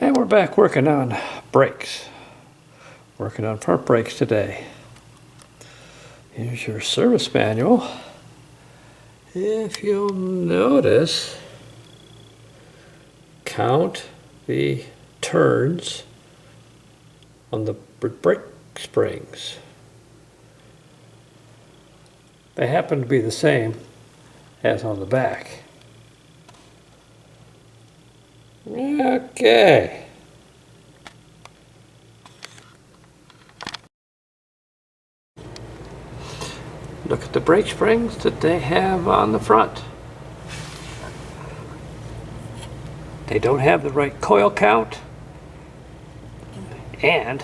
And we're back working on brakes. Working on front brakes today. Here's your service manual. If you'll notice, count the turns on the brake springs. They happen to be the same as on the back. Okay. Look at the brake springs that they have on the front. They don't have the right coil count, and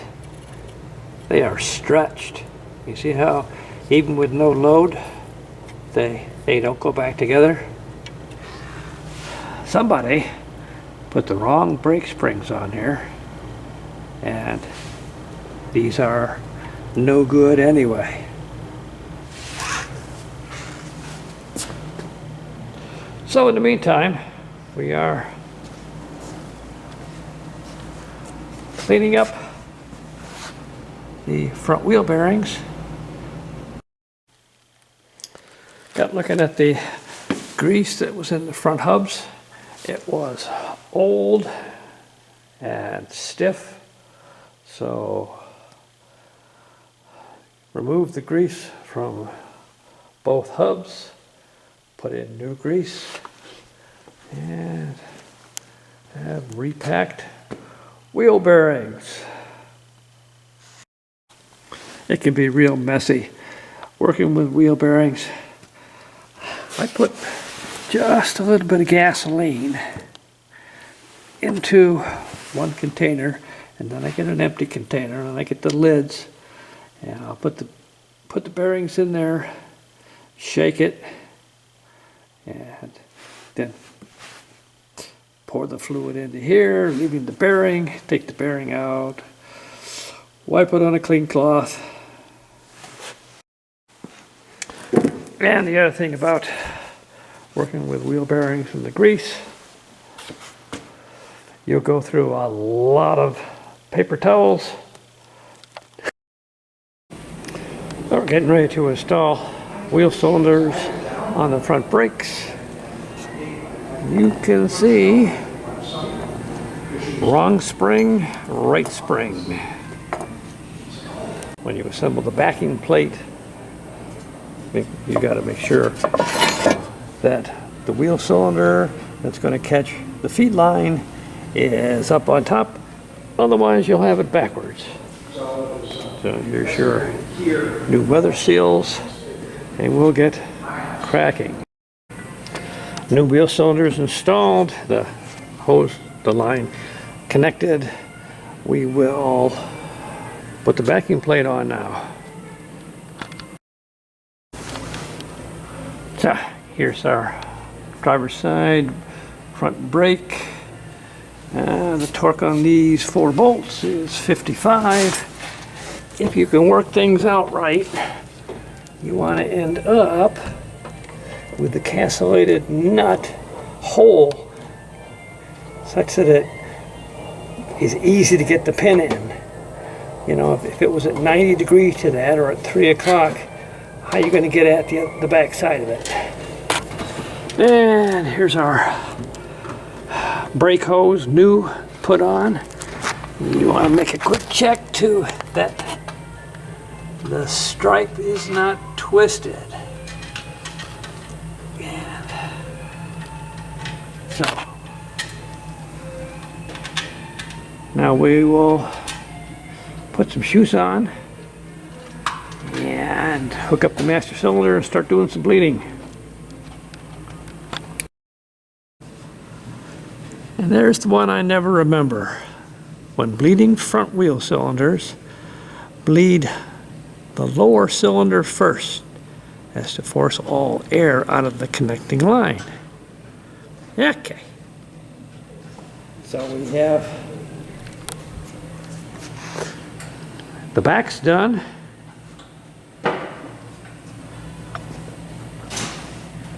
they are stretched. You see how even with no load, they don't go back together? Somebody put the wrong brake springs on here, and these are no good anyway. So in the meantime, we are cleaning up the front wheel bearings. Got looking at the grease that was in the front hubs. It was old and stiff, so remove the grease from both hubs, put in new grease, and have repacked wheel bearings. It can be real messy working with wheel bearings. I put just a little bit of gasoline into one container, and then I get an empty container and I get the lids, and I'll put the bearings in there, shake it, and then pour the fluid into here, leaving the bearing, take the bearing out, wipe it on a clean cloth. And the other thing about working with wheel bearings and the grease, you'll go through a lot of paper towels. We're getting ready to install wheel cylinders on the front brakes. You can see wrong spring, right spring. When you assemble the backing plate, you got to make sure that the wheel cylinder that's going to catch the feed line is up on top, otherwise you'll have it backwards. So here's your new weather seals, and we'll get cracking. New wheel cylinders installed, the hose, the line connected. We will put the backing plate on now. So here's our driver's side front brake. The torque on these 4 bolts is 55. If you can work things out right, you want to end up with the castellated nut hole such that it is easy to get the pin in. You know, if it was at 90 degrees to that, or at 3 o'clock, how are you going to get at the back side of it? And here's our brake hose, new, put on. You want to make a quick check too that the stripe is not twisted. And so now we will put some shoes on and hook up the master cylinder and start doing some bleeding. And there's the one I never remember. When bleeding front wheel cylinders, bleed the lower cylinder first, as to force all air out of the connecting line. Okay. So we have the back's done.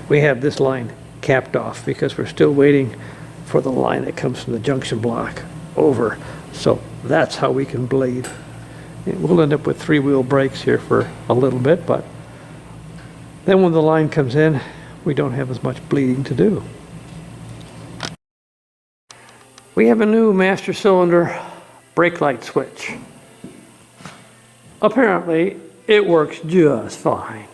We have this line capped off because we're still waiting for the line that comes from the junction block over. So that's how we can bleed. And we'll end up with 3-wheel brakes here for a little bit, but then when the line comes in, we don't have as much bleeding to do. We have a new master cylinder brake light switch. Apparently, it works just fine.